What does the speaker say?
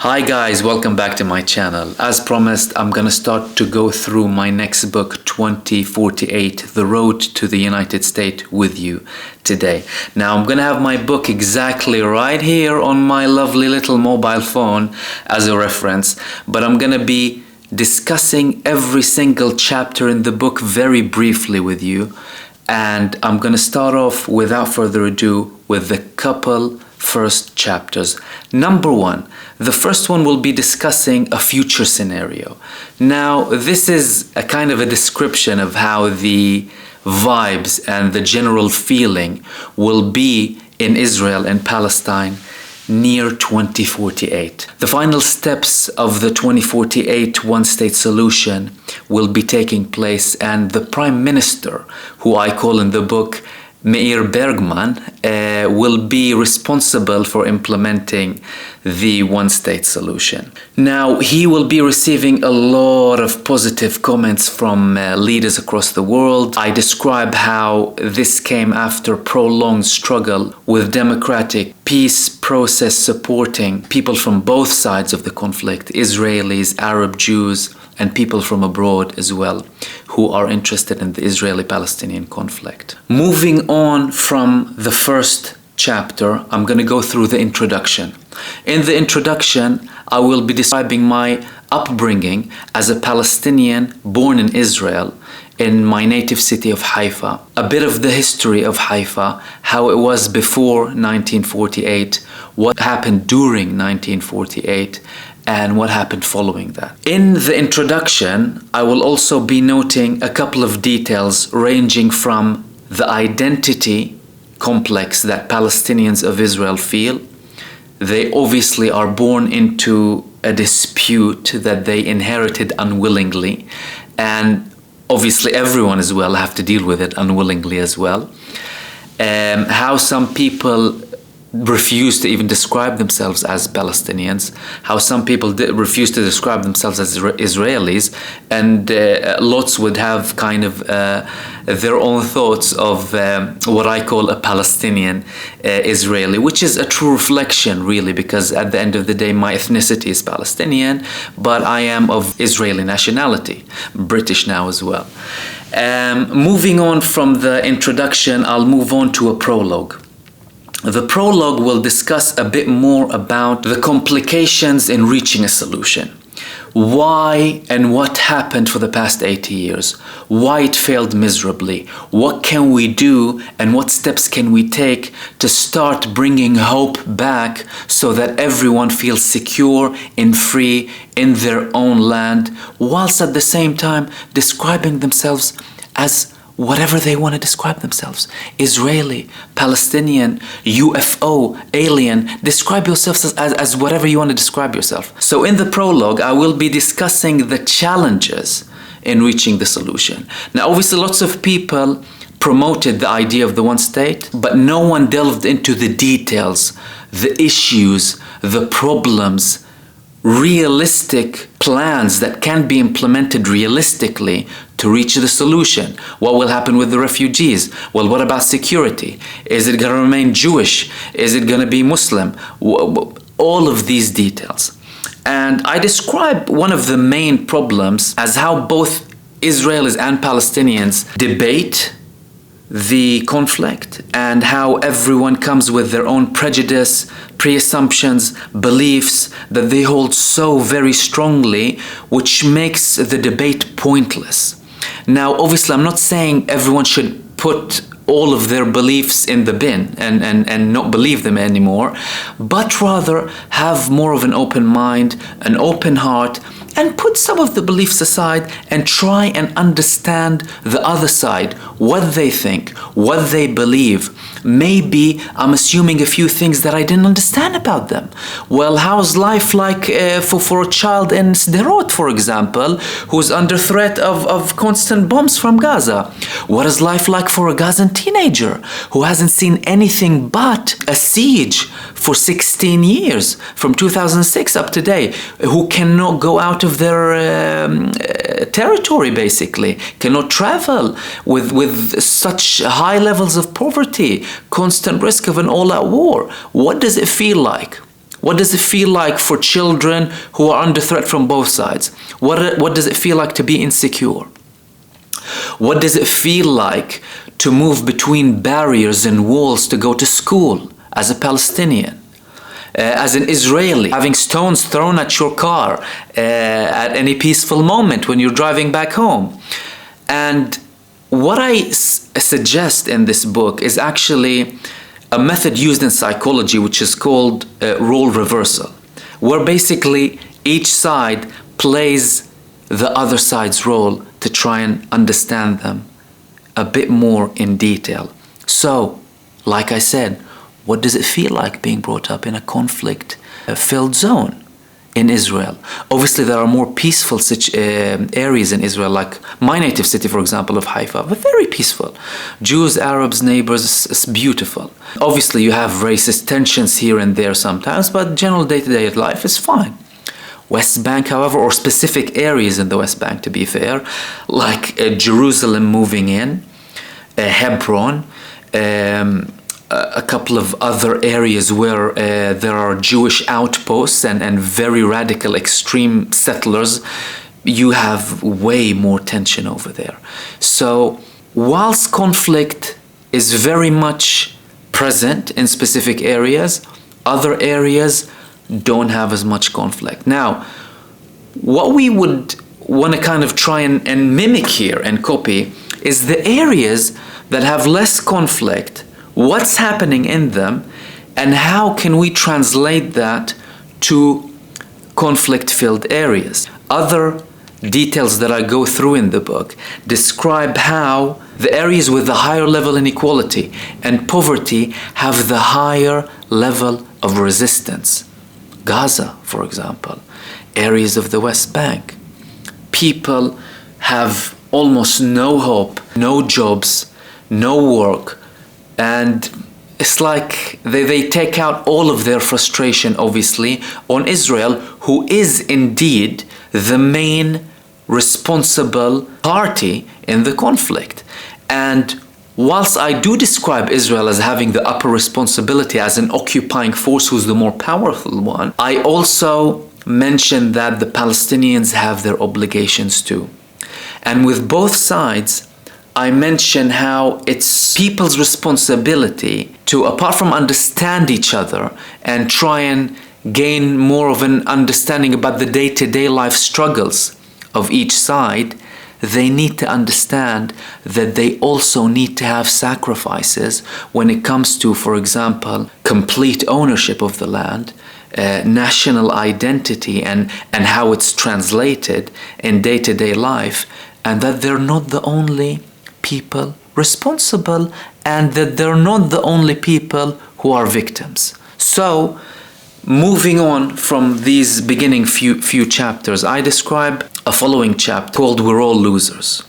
Hi guys, welcome back to my channel. As promised, I'm gonna start to go through my next book, 2048, The Road to the United States, with you today. Now I'm gonna have my book exactly right here on my lovely little mobile phone as a reference, but I'm gonna be discussing every single chapter in the book very briefly with you. And I'm gonna start off, without further ado, with the couple first chapters. Number one, the first one will be discussing a future scenario. Now, this is a kind of a description of how the vibes and the general feeling will be in Israel and Palestine near 2048. The final steps of the 2048 one-state solution will be taking place, and the Prime Minister, who I call in the book Meir Bergman, will be responsible for implementing the one-state solution. Now, he will be receiving a lot of positive comments from leaders across the world. I describe how this came after prolonged struggle with democratic peace process supporting people from both sides of the conflict, Israelis, Arab Jews, and people from abroad as well, who are interested in the Israeli-Palestinian conflict. Moving on from the first chapter, I'm going to go through the introduction. In the introduction, I will be describing my upbringing as a Palestinian born in Israel, in my native city of Haifa, a bit of the history of Haifa, how it was before 1948, what happened during 1948, and what happened following that. In the introduction, I will also be noting a couple of details ranging from the identity complex that Palestinians of Israel feel. They obviously are born into a dispute that they inherited unwillingly, and obviously everyone as well have to deal with it unwillingly as well. How some people refuse to even describe themselves as Palestinians, how some people refuse to describe themselves as Israelis, and lots would have kind of their own thoughts of what I call a Palestinian Israeli, which is a true reflection really, because at the end of the day my ethnicity is Palestinian, but I am of Israeli nationality, British now as well. Moving on from the introduction, I'll move on to a prologue. The prologue will discuss a bit more about the complications in reaching a solution. Why and what happened for the past 80 years? Why it failed miserably? What can we do and what steps can we take to start bringing hope back so that everyone feels secure and free in their own land, whilst at the same time describing themselves as whatever they want to describe themselves. Israeli, Palestinian, UFO, alien. Describe yourself as whatever you want to describe yourself. So in the prologue, I will be discussing the challenges in reaching the solution. Now, obviously, lots of people promoted the idea of the one state, but no one delved into the details, the issues, the problems, realistic plans that can be implemented realistically to reach the solution. What will happen with the refugees? Well, what about security? Is it going to remain Jewish? Is it going to be Muslim? All of these details. And I describe one of the main problems as how both Israelis and Palestinians debate the conflict, and how everyone comes with their own prejudice, pre-assumptions, beliefs that they hold so very strongly, which makes the debate pointless. Now, obviously, I'm not saying everyone should put all of their beliefs in the bin and not believe them anymore, but rather have more of an open mind, an open heart, and put some of the beliefs aside and try and understand the other side, what they think, what they believe. Maybe I'm assuming a few things that I didn't understand about them. Well, how's life like for a child in Sderot, for example, who's under threat of constant bombs from Gaza? What is life like for a Gazan teenager who hasn't seen anything but a siege for 16 years, from 2006 up to today, who cannot go out of their territory, basically, cannot travel with such high levels of poverty, constant risk of an all-out war? What does it feel like? What does it feel like for children who are under threat from both sides? What does it feel like to be insecure? What does it feel like to move between barriers and walls to go to school as a Palestinian? As an Israeli, having stones thrown at your car at any peaceful moment when you're driving back home. And what I suggest in this book is actually a method used in psychology which is called role reversal, where basically each side plays the other side's role to try and understand them a bit more in detail. So, like I said, what does it feel like being brought up in a conflict-filled zone in Israel? Obviously, there are more peaceful areas in Israel, like my native city, for example, of Haifa, but very peaceful. Jews, Arabs, neighbors, it's beautiful. Obviously, you have racist tensions here and there sometimes, but general day-to-day life is fine. West Bank, however, or specific areas in the West Bank, to be fair, like Jerusalem moving in, Hebron, a couple of other areas where there are Jewish outposts and very radical extreme settlers, you have way more tension over there. So whilst conflict is very much present in specific areas, other areas don't have as much conflict. Now, what we would want to kind of try and mimic here and copy is the areas that have less conflict, what's happening in them, and how can we translate that to conflict-filled areas. Other details that I go through in the book describe how the areas with the higher level inequality and poverty have the higher level of resistance. Gaza, for example, areas of the West Bank. People have almost no hope, no jobs, no work, and it's like they take out all of their frustration, obviously, on Israel, who is indeed the main responsible party in the conflict. And whilst I do describe Israel as having the upper responsibility, as an occupying force who's the more powerful one, I also mention that the Palestinians have their obligations too. And with both sides, I mention how it's people's responsibility to, apart from understand each other and try and gain more of an understanding about the day-to-day life struggles of each side, they need to understand that they also need to have sacrifices when it comes to, for example, complete ownership of the land, national identity and how it's translated in day-to-day life, and that they're not the only people responsible and that they're not the only people who are victims. So, moving on from these beginning few chapters, I describe a following chapter called We're All Losers.